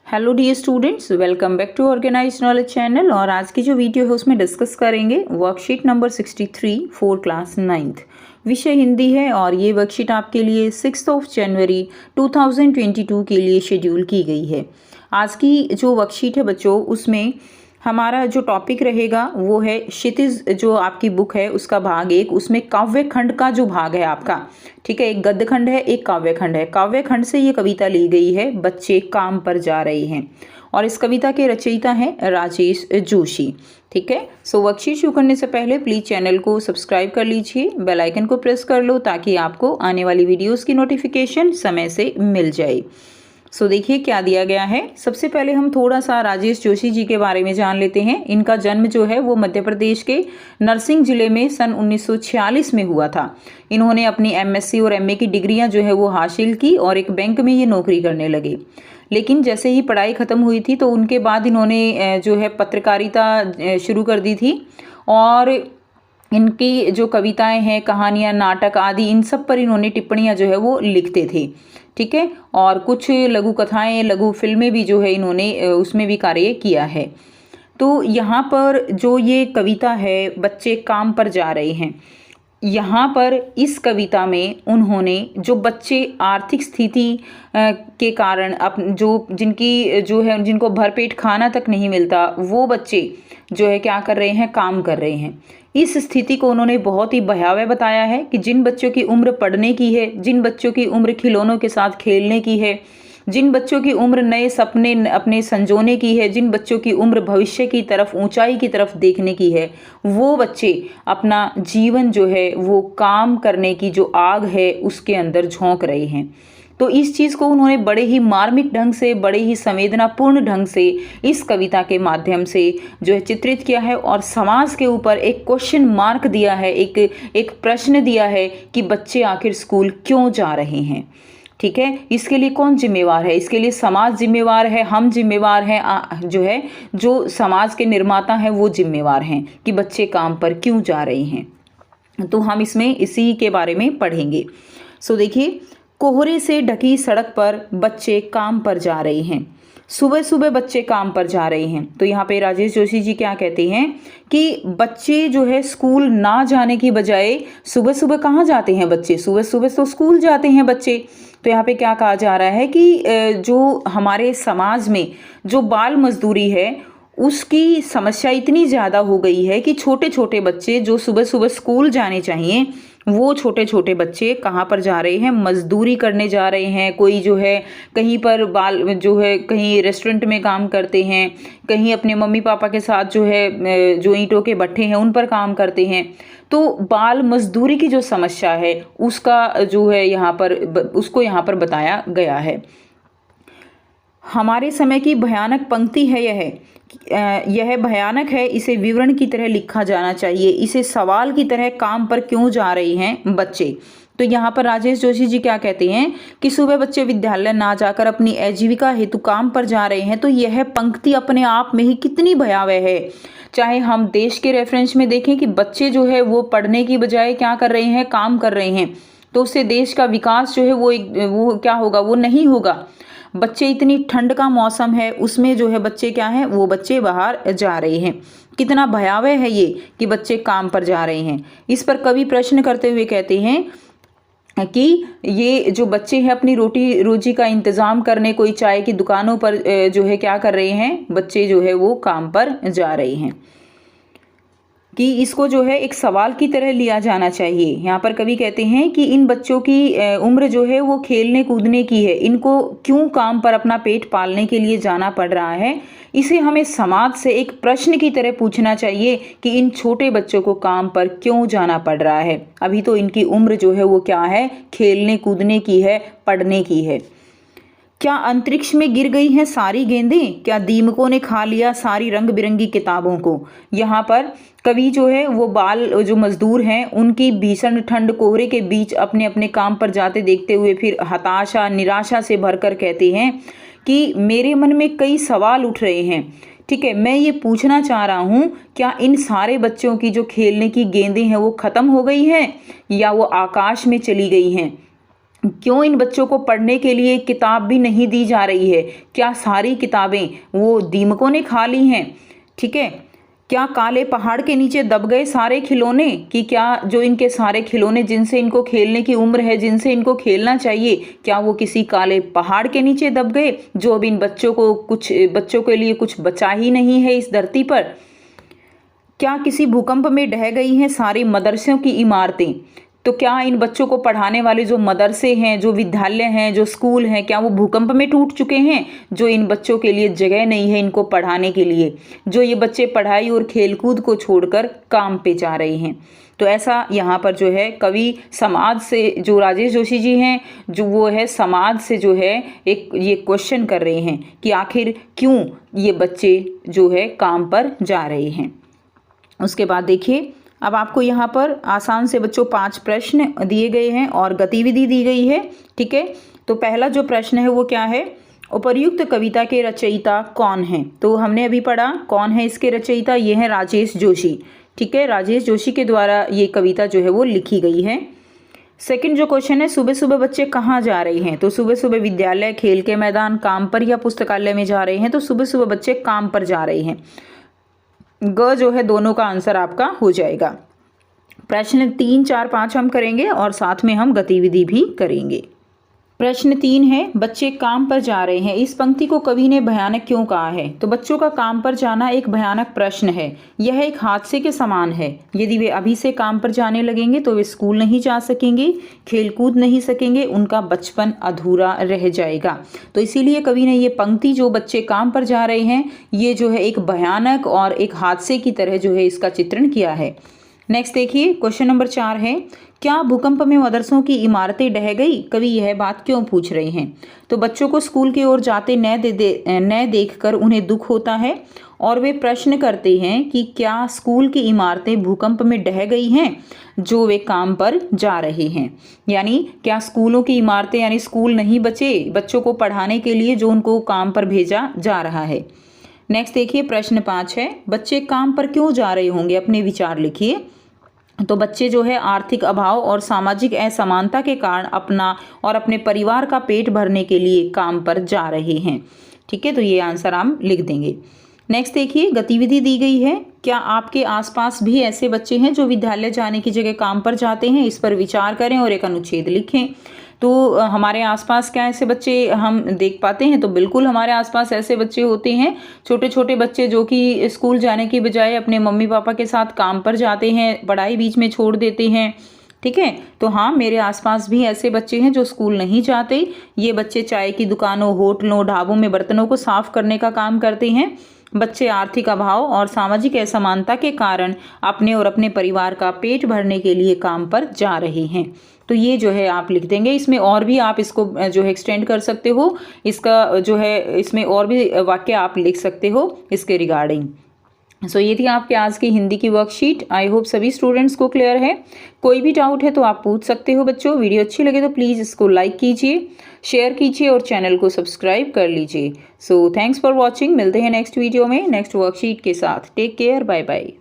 Hello dear students, welcome back to organised knowledge channel. और आज की जो वीडियो है उसमें डिस्कस करेंगे worksheet number 63 for class 9th। विषय हिंदी है और ये वर्कशीट आपके लिए 6 जनवरी 2022 के लिए शेड्यूल की गई है। आज की जो वर्कशीट है बच्चों, उसमें हमारा जो टॉपिक रहेगा वो है क्षितिज। जो आपकी बुक है उसका भाग 1, उसमें काव्य खंड का जो भाग है आपका, ठीक है, एक गद्य खंड है, एक काव्य खंड है। काव्य खंड से ये कविता ली गई है, बच्चे काम पर जा रहे हैं, और इस कविता के रचयिता हैं राजेश जोशी। ठीक है, सो वर्कशीट शुरू करने से पहले प्लीज चैनल को सब्सक्राइब कर लीजिए, बेल आइकन को प्रेस कर लो ताकि आपको आने वाली वीडियोस की नोटिफिकेशन समय से मिल जाए। सो देखिए क्या दिया गया है। सबसे पहले हम थोड़ा सा राजेश जोशी जी के बारे में जान लेते हैं। इनका जन्म जो है वो मध्य प्रदेश के नरसिंह जिले में सन 1946 में हुआ था। इन्होंने अपनी एमएससी और एमए की डिग्रियां जो है वो हासिल की और एक बैंक में ये नौकरी करने लगे। लेकिन जैसे ही पढ़ाई ख़त्म हुई थी तो उनके बाद इन्होंने जो है पत्रकारिता शुरू कर दी थी, और इनकी जो कविताएं हैं, कहानियां, नाटक आदि, इन सब पर इन्होंने टिप्पणियां जो है वो लिखते थे। ठीक है, और कुछ लघु कथाएं, लघु फिल्में भी जो है इन्होंने उसमें भी कार्य किया है। तो यहाँ पर जो ये कविता है, बच्चे काम पर जा रहे हैं, यहाँ पर इस कविता में उन्होंने जो बच्चे आर्थिक स्थिति के कारण जिनकी जो है जिनको भरपेट खाना तक नहीं मिलता, वो बच्चे जो है क्या कर रहे हैं, काम कर रहे हैं। इस स्थिति को उन्होंने बहुत ही भयावह बताया है कि जिन बच्चों की उम्र पढ़ने की है, जिन बच्चों की उम्र खिलौनों के साथ खेलने की है, जिन बच्चों की उम्र नए सपने अपने संजोने की है, जिन बच्चों की उम्र भविष्य की तरफ, ऊंचाई की तरफ देखने की है, वो बच्चे अपना जीवन जो है वो काम करने की जो आग है उसके अंदर झोंक रहे हैं। तो इस चीज़ को उन्होंने बड़े ही मार्मिक ढंग से, बड़े ही संवेदनापूर्ण ढंग से इस कविता के माध्यम से जो है चित्रित किया है, और समाज के ऊपर एक क्वेश्चन मार्क दिया है, एक प्रश्न दिया है कि बच्चे आखिर स्कूल क्यों जा रहे हैं। ठीक है, इसके लिए कौन जिम्मेवार है? इसके लिए समाज जिम्मेवार है, हम जिम्मेवार हैं, जो है जो समाज के निर्माता हैं वो जिम्मेवार हैं कि बच्चे काम पर क्यों जा रहे हैं। तो हम इसमें इसी के बारे में पढ़ेंगे। सो देखिए, कोहरे से ढकी सड़क पर बच्चे काम पर जा रहे हैं, सुबह सुबह बच्चे काम पर जा रहे हैं। तो यहाँ पे राजेश जोशी जी क्या कहते हैं कि बच्चे जो है स्कूल ना जाने की बजाय सुबह सुबह कहाँ जाते हैं बच्चे? सुबह सुबह तो स्कूल जाते हैं बच्चे। तो यहाँ पे क्या कहा जा रहा है कि जो हमारे समाज में जो बाल मजदूरी है उसकी समस्या इतनी ज़्यादा हो गई है कि छोटे छोटे बच्चे जो सुबह सुबह स्कूल जाने चाहिए, वो छोटे छोटे बच्चे कहाँ पर जा रहे हैं? मजदूरी करने जा रहे हैं। कोई जो है कहीं पर जो है कहीं रेस्टोरेंट में काम करते हैं, कहीं अपने मम्मी पापा के साथ जो है जो ईंटों के भट्ठे हैं उन पर काम करते हैं। तो बाल मजदूरी की जो समस्या है उसका जो है यहाँ पर उसको यहाँ पर बताया गया है। हमारे समय की भयानक पंक्ति है यह भयानक है, इसे विवरण की तरह लिखा जाना चाहिए, इसे सवाल की तरह काम पर क्यों जा रहे हैं बच्चे। तो यहाँ पर राजेश जोशी जी क्या कहते हैं कि सुबह बच्चे विद्यालय ना जाकर अपनी आजीविका हेतु काम पर जा रहे हैं। तो यह पंक्ति अपने आप में ही कितनी भयावह है। चाहे हम देश के रेफरेंस में देखें कि बच्चे जो है वो पढ़ने की बजाय क्या कर रहे हैं, काम कर रहे हैं, तो उससे देश का विकास जो है वो क्या होगा, वो नहीं होगा। बच्चे, इतनी ठंड का मौसम है उसमें जो है बच्चे क्या हैं, वो बच्चे बाहर जा रहे हैं। कितना भयावह है ये कि बच्चे काम पर जा रहे हैं। इस पर कवि प्रश्न करते हुए कहते हैं कि ये जो बच्चे हैं अपनी रोटी रोजी का इंतज़ाम करने कोई चाय की दुकानों पर जो है क्या कर रहे हैं, बच्चे जो है वो काम पर जा रहे हैं, कि इसको जो है एक सवाल की तरह लिया जाना चाहिए। यहाँ पर कवि कहते हैं कि इन बच्चों की उम्र जो है वो खेलने कूदने की है, इनको क्यों काम पर अपना पेट पालने के लिए जाना पड़ रहा है? इसे हमें समाज से एक प्रश्न की तरह पूछना चाहिए कि इन छोटे बच्चों को काम पर क्यों जाना पड़ रहा है। अभी तो इनकी उम्र जो है वो क्या है, खेलने कूदने की है, पढ़ने की है। क्या अंतरिक्ष में गिर गई हैं सारी गेंदें? क्या दीमकों ने खा लिया सारी रंग बिरंगी किताबों को? यहाँ पर कवि जो है वो बाल जो मजदूर हैं उनकी भीषण ठंड कोहरे के बीच अपने अपने काम पर जाते देखते हुए फिर हताशा, निराशा से भरकर कहते हैं कि मेरे मन में कई सवाल उठ रहे हैं। ठीक है, मैं ये पूछना चाह रहा हूँ, क्या इन सारे बच्चों की जो खेलने की गेंदें हैं वो ख़त्म हो गई हैं या वो आकाश में चली गई हैं? क्यों इन बच्चों को पढ़ने के लिए किताब भी नहीं दी जा रही है? क्या सारी किताबें वो दीमकों ने खा ली हैं? ठीक है, क्या काले पहाड़ के नीचे दब गए सारे खिलौने? कि क्या जो इनके सारे खिलौने जिनसे इनको खेलने की उम्र है, जिनसे इनको खेलना चाहिए, क्या वो किसी काले पहाड़ के नीचे दब गए जो अब इन बच्चों के लिए कुछ बचा ही नहीं है इस धरती पर? क्या किसी भूकंप में ढह गई हैं सारी मदरसों की इमारतें? तो क्या इन बच्चों को पढ़ाने वाले जो मदरसे हैं, जो विद्यालय हैं, जो स्कूल हैं, क्या वो भूकंप में टूट चुके हैं? जो इन बच्चों के लिए जगह नहीं है इनको पढ़ाने के लिए, जो ये बच्चे पढ़ाई और खेलकूद को छोड़कर काम पे जा रहे हैं। तो ऐसा यहाँ पर जो है कवि समाज से, जो राजेश जोशी जी हैं, जो वो है समाज से जो है एक ये क्वेश्चन कर रहे हैं कि आखिर क्यों ये बच्चे जो है काम पर जा रहे हैं। उसके बाद देखिए, अब आपको यहाँ पर आसान से बच्चों 5 प्रश्न दिए गए हैं और गतिविधि दी गई है। ठीक है, तो पहला जो प्रश्न है वो क्या है? उपर्युक्त कविता के रचयिता कौन हैं? तो हमने अभी पढ़ा कौन है इसके रचयिता, ये हैं राजेश जोशी। ठीक है, राजेश जोशी के द्वारा ये कविता जो है वो लिखी गई है। सेकंड जो क्वेश्चन है, सुबह सुबह बच्चे कहाँ जा रहे हैं? तो सुबह सुबह विद्यालय, खेल के मैदान, काम पर या पुस्तकालय में जा रहे हैं? तो सुबह सुबह बच्चे काम पर जा रहे हैं। ग जो है दोनों का आंसर आपका हो जाएगा। प्रश्न 3, 4, 5 हम करेंगे और साथ में हम गतिविधि भी करेंगे। प्रश्न 3 है, बच्चे काम पर जा रहे हैं, इस पंक्ति को कवि ने भयानक क्यों कहा है? तो बच्चों का काम पर जाना एक भयानक प्रश्न है। यह एक हादसे के समान है। यदि वे अभी से काम पर जाने लगेंगे तो वे स्कूल नहीं जा सकेंगे, खेल कूद नहीं सकेंगे, उनका बचपन अधूरा रह जाएगा। तो इसीलिए कवि ने ये पंक्ति, जो बच्चे काम पर जा रहे हैं, ये जो है एक भयानक और एक हादसे की तरह जो है इसका चित्रण किया है। नेक्स्ट देखिए, क्वेश्चन नंबर 4 है, क्या भूकंप में मदरसों की इमारतें ढह गई? कवि यह बात क्यों पूछ रहे हैं? तो बच्चों को स्कूल की ओर जाते न देखकर उन्हें दुख होता है और वे प्रश्न करते हैं कि क्या स्कूल की इमारतें भूकंप में ढह गई हैं जो वे काम पर जा रहे हैं? यानी क्या स्कूलों की इमारतें, यानी स्कूल नहीं बचे बच्चों को पढ़ाने के लिए जो उनको काम पर भेजा जा रहा है। नेक्स्ट देखिए, प्रश्न 5 है, बच्चे काम पर क्यों जा रहे होंगे? अपने विचार लिखिए। तो बच्चे जो है आर्थिक अभाव और सामाजिक असमानता के कारण अपना और अपने परिवार का पेट भरने के लिए काम पर जा रहे हैं। ठीक है, तो ये आंसर हम लिख देंगे। नेक्स्ट देखिए, गतिविधि दी गई है, क्या आपके आसपास भी ऐसे बच्चे हैं जो विद्यालय जाने की जगह काम पर जाते हैं? इस पर विचार करें और एक अनुच्छेद लिखें। तो हमारे आसपास क्या ऐसे बच्चे हम देख पाते हैं? तो बिल्कुल हमारे आसपास ऐसे बच्चे होते हैं, छोटे छोटे बच्चे जो कि स्कूल जाने की बजाय अपने मम्मी पापा के साथ काम पर जाते हैं, पढ़ाई बीच में छोड़ देते हैं। ठीक है, तो हाँ, मेरे आसपास भी ऐसे बच्चे हैं जो स्कूल नहीं जाते। ये बच्चे चाय की दुकानों, होटलों, ढाबों में बर्तनों को साफ करने का काम करते हैं। बच्चे आर्थिक अभाव और सामाजिक असमानता के कारण अपने और अपने परिवार का पेट भरने के लिए काम पर जा रहे हैं। तो ये जो है आप लिख देंगे। इसमें और भी आप इसको जो है एक्सटेंड कर सकते हो, इसका जो है इसमें और भी वाक्य आप लिख सकते हो इसके रिगार्डिंग। सो ये थी आपके आज की हिंदी की वर्कशीट। आई होप सभी स्टूडेंट्स को क्लियर है। कोई भी डाउट है तो आप पूछ सकते हो बच्चों। वीडियो अच्छी लगे तो प्लीज़ इसको लाइक कीजिए, शेयर कीजिए और चैनल को सब्सक्राइब कर लीजिए। So thanks for watching. मिलते हैं नेक्स्ट वीडियो में नेक्स्ट वर्कशीट के साथ। Take care, bye bye.